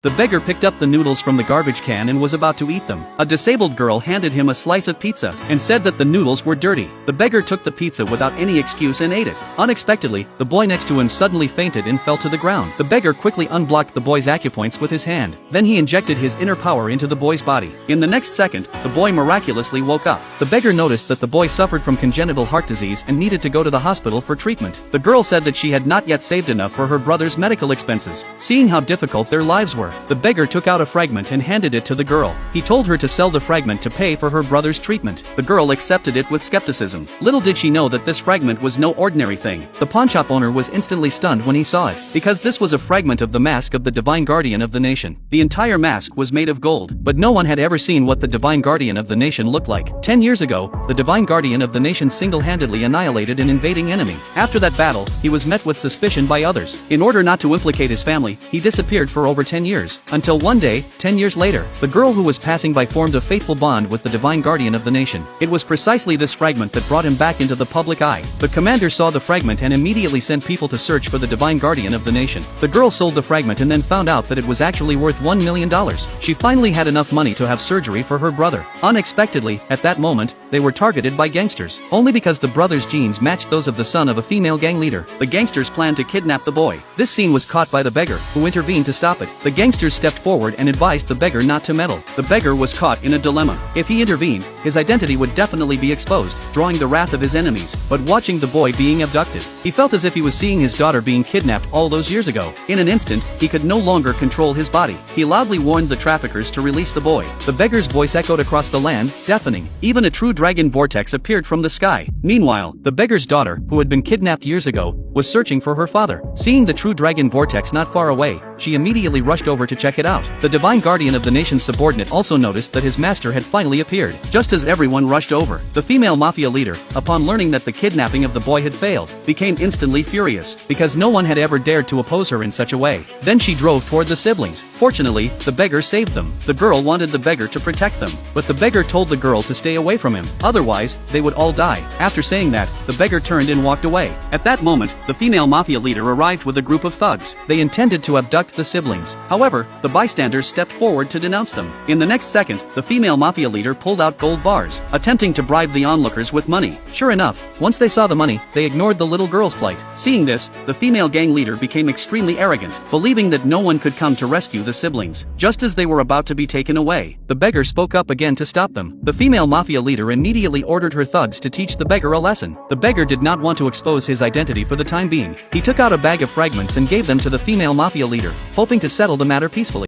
The beggar picked up the noodles from the garbage can and was about to eat them. A disabled girl handed him a slice of pizza and said that the noodles were dirty. The beggar took the pizza without any excuse and ate it. Unexpectedly, the boy next to him suddenly fainted and fell to the ground. The beggar quickly unblocked the boy's acupoints with his hand. Then he injected his inner power into the boy's body. In the next second, the boy miraculously woke up. The beggar noticed that the boy suffered from congenital heart disease and needed to go to the hospital for treatment. The girl said that she had not yet saved enough for her brother's medical expenses. Seeing how difficult their lives were, the beggar took out a fragment and handed it to the girl. He told her to sell the fragment to pay for her brother's treatment. The girl accepted it with skepticism. Little did she know that this fragment was no ordinary thing. The pawnshop owner was instantly stunned when he saw it, because this was a fragment of the mask of the divine guardian of the nation. The entire mask was made of gold, but no one had ever seen what the divine guardian of the nation looked like. 10 years ago, the divine guardian of the nation single-handedly annihilated an invading enemy. After that battle, he was met with suspicion by others. In order not to implicate his family, he disappeared for over 10 years. Until one day, 10 years later, the girl who was passing by formed a faithful bond with the divine guardian of the nation. It was precisely this fragment that brought him back into the public eye. The commander saw the fragment and immediately sent people to search for the divine guardian of the nation. The girl sold the fragment and then found out that it was actually worth $1 million. She finally had enough money to have surgery for her brother. Unexpectedly, at that moment, they were targeted by gangsters. Only because the brother's genes matched those of the son of a female gang leader. The gangsters planned to kidnap the boy. This scene was caught by the beggar, who intervened to stop it. The gangsters stepped forward and advised the beggar not to meddle. The beggar was caught in a dilemma. If he intervened, his identity would definitely be exposed, drawing the wrath of his enemies. But watching the boy being abducted, he felt as if he was seeing his daughter being kidnapped all those years ago. In an instant, he could no longer control his body. He loudly warned the traffickers to release the boy. The beggar's voice echoed across the land, deafening. Even a true dragon vortex appeared from the sky. Meanwhile, the beggar's daughter, who had been kidnapped years ago, was searching for her father. Seeing the true dragon vortex not far away, she immediately rushed over to check it out. The divine guardian of the nation's subordinate also noticed that his master had finally appeared. Just as everyone rushed over, the female mafia leader, upon learning that the kidnapping of the boy had failed, became instantly furious, because no one had ever dared to oppose her in such a way. Then she drove toward the siblings. Fortunately, the beggar saved them. The girl wanted the beggar to protect them, but the beggar told the girl to stay away from him, otherwise, they would all die. After saying that, the beggar turned and walked away. At that moment, the female mafia leader arrived with a group of thugs. They intended to abduct the siblings. However, the bystanders stepped forward to denounce them. In the next second, the female mafia leader pulled out gold bars, attempting to bribe the onlookers with money. Sure enough, once they saw the money, they ignored the little girl's plight. Seeing this, the female gang leader became extremely arrogant, believing that no one could come to rescue the siblings. Just as they were about to be taken away, the beggar spoke up again to stop them. The female mafia leader immediately ordered her thugs to teach the beggar a lesson. The beggar did not want to expose his identity for the time being. He took out a bag of fragments and gave them to the female mafia leader, hoping to settle the matter peacefully.